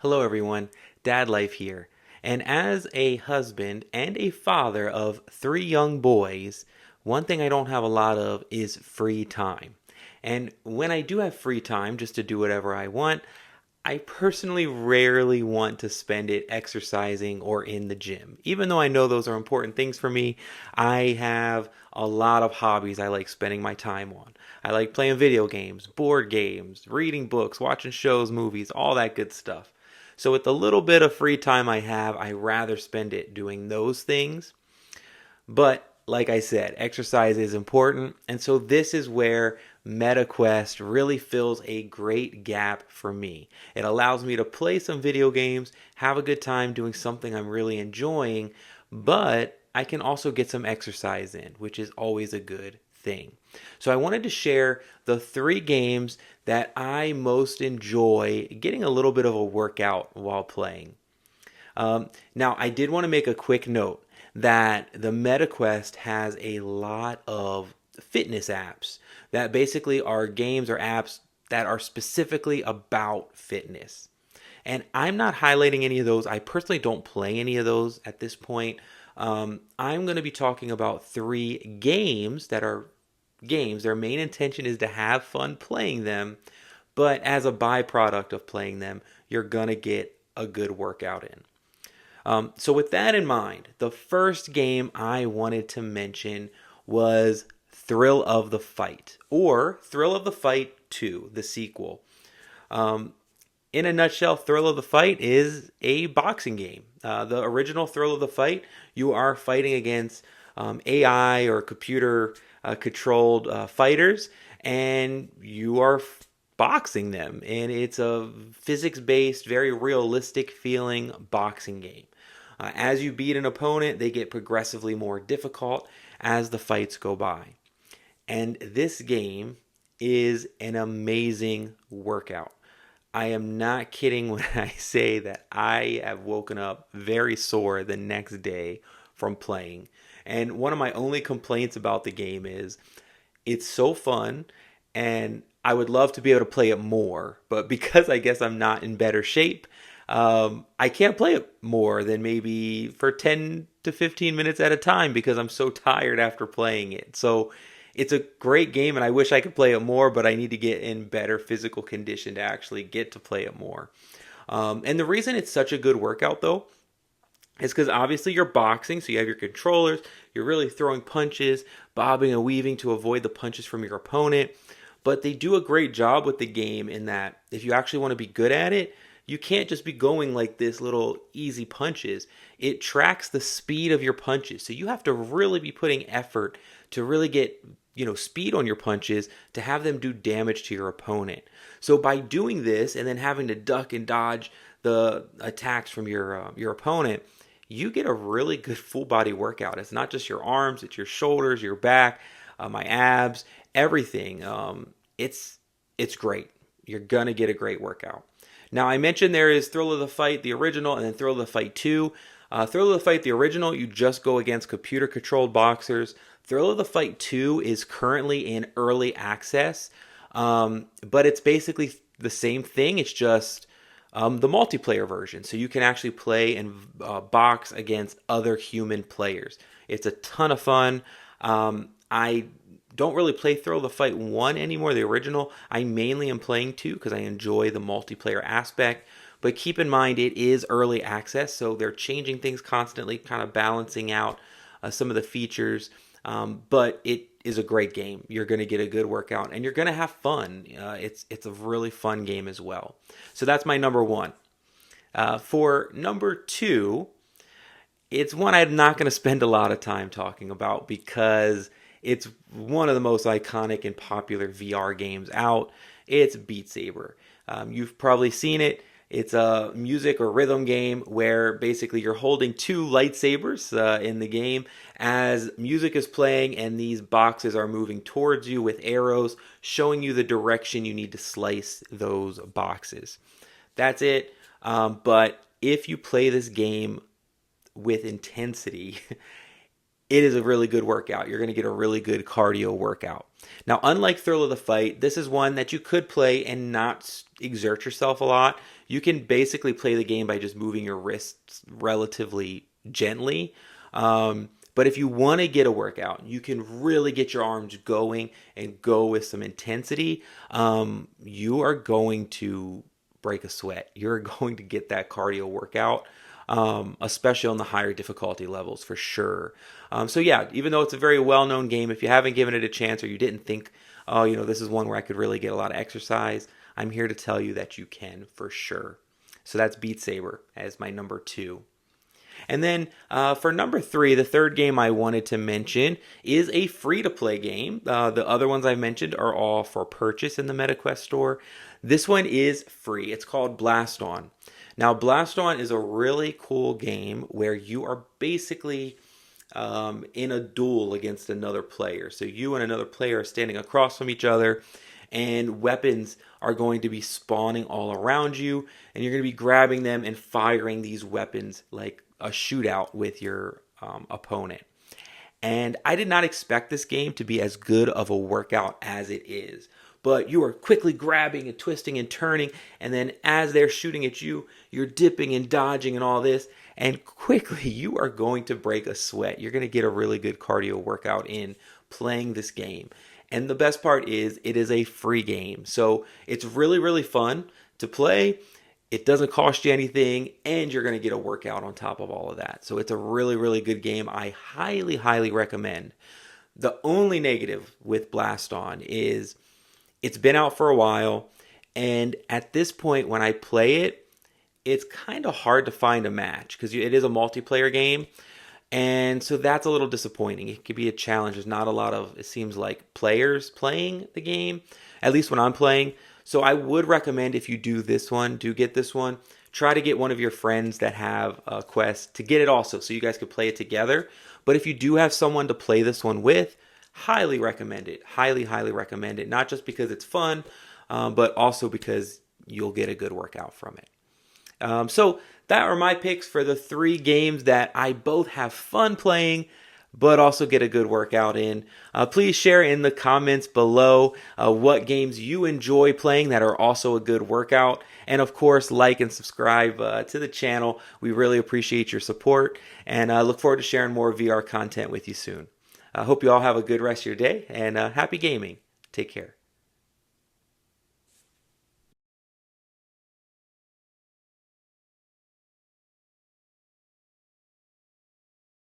Hello, everyone. Dad Life here. And as a husband and a father of three young boys, one thing I don't have a lot of is free time. And when I do have free time just to do whatever I want, I personally rarely want to spend it exercising or in the gym. Even though I know those are important things for me, I have a lot of hobbies I like spending my time on. I like playing video games, board games, reading books, watching shows, movies, all that good stuff. So, with the little bit of free time I have, I rather spend it doing those things. But like I said, exercise is important. And so this is where MetaQuest really fills a great gap for me. It allows me to play some video games, have a good time doing something I'm really enjoying, but I can also get some exercise in, which is always a good thing. So I wanted to share the three games that I most enjoy getting a little bit of a workout while playing. Now, I did want to make a quick note that the MetaQuest has a lot of fitness apps that basically are games or apps that are specifically about fitness. And I'm not highlighting any of those. I personally don't play any of those at this point. I'm going to be talking about three games that are games. Their main intention is to have fun playing them, but as a byproduct of playing them, you're going to get a good workout in. So, with that in mind, the first game I wanted to mention was Thrill of the Fight, or Thrill of the Fight 2, the sequel. Um, in a nutshell, Thrill of the Fight is a boxing game. The original Thrill of the Fight, you are fighting against AI or computer controlled fighters, and you are boxing them. And it's a physics based, very realistic feeling boxing game. As you beat an opponent, they get progressively more difficult as the fights go by. And this game is an amazing workout. I am not kidding when I say that I have woken up very sore the next day from playing. And one of my only complaints about the game is it's so fun and I would love to be able to play it more, but because I guess I'm not in better shape, I can't play it more than maybe for 10 to 15 minutes at a time because I'm so tired after playing it. So it's a great game and I wish I could play it more, but I need to get in better physical condition to actually get to play it more. And the reason it's such a good workout though is because obviously you're boxing, so you have your controllers, you're really throwing punches, bobbing and weaving to avoid the punches from your opponent. But they do a great job with the game in that if you actually want to be good at it, you can't just be going like this little easy punches. It tracks the speed of your punches. So you have to really be putting effort to really get, speed on your punches to have them do damage to your opponent. So by doing this and then having to duck and dodge the attacks from your opponent, you get a really good full body workout. It's not just your arms, it's your shoulders, your back, my abs, everything. It's great. You're gonna get a great workout. Now, I mentioned there is Thrill of the Fight, the original, and then Thrill of the Fight 2. Thrill of the Fight, the original, you just go against computer-controlled boxers. Thrill of the Fight 2 is currently in early access, but it's basically the same thing. It's just the multiplayer version. So you can actually play and box against other human players. It's a ton of fun. I don't really play Thrill of the Fight 1 anymore, the original. I mainly am playing 2 because I enjoy the multiplayer aspect. But keep in mind, it is early access, so they're changing things constantly, kind of balancing out some of the features. But it is a great game. You're going to get a good workout, and you're going to have fun. It's a really fun game as well. So that's my number one. For number two, it's one I'm not going to spend a lot of time talking about because it's one of the most iconic and popular VR games out. It's Beat Saber. You've probably seen it. It's a music or rhythm game where basically you're holding two lightsabers in the game as music is playing and these boxes are moving towards you with arrows showing you the direction you need to slice those boxes. That's it. But if you play this game with intensity, it is a really good workout. You're going to get a really good cardio workout. Now, unlike Thrill of the Fight, this is one that you could play and not exert yourself a lot. You can basically play the game by just moving your wrists relatively gently. But if you want to get a workout, you can really get your arms going and go with some intensity. You are going to break a sweat. You're going to get that cardio workout, especially on the higher difficulty levels for sure. So yeah, even though it's a very well-known game, if you haven't given it a chance or you didn't think, oh, this is one where I could really get a lot of exercise, I'm here to tell you that you can for sure. So that's Beat Saber as my number 2. And then for number 3, the third game I wanted to mention is a free-to-play game. The other ones I mentioned are all for purchase in the MetaQuest store. This one is free. It's called Blaston. Now, Blaston is a really cool game where you are basically in a duel against another player. So you and another player are standing across from each other, and weapons are going to be spawning all around you, and you're going to be grabbing them and firing these weapons like a shootout with your opponent. And I did not expect this game to be as good of a workout as it is. But you are quickly grabbing and twisting and turning, and then as they're shooting at you, you're dipping and dodging and all this, and quickly you are going to break a sweat. You're going to get a really good cardio workout in playing this game. And the best part is it is a free game. So it's really, really fun to play. It doesn't cost you anything, and you're going to get a workout on top of all of that. So it's a really, really good game. I highly, highly recommend. The only negative with Blaston is it's been out for a while, and at this point when I play it, it's kind of hard to find a match because it is a multiplayer game. And so that's a little disappointing. It could be a challenge. There's not a lot of, it seems like, players playing the game, at least when I'm playing. So I would recommend if you do get this one, try to get one of your friends that have a Quest to get it also so you guys could play it together. But if you do have someone to play this one with, highly recommend it. Highly, highly recommend it. Not just because it's fun, but also because you'll get a good workout from it. So that are my picks for the 3 games that I both have fun playing, but also get a good workout in. Please share in the comments below what games you enjoy playing that are also a good workout. And of course, like and subscribe to the channel. We really appreciate your support, and look forward to sharing more VR content with you soon. I hope you all have a good rest of your day, and happy gaming. Take care.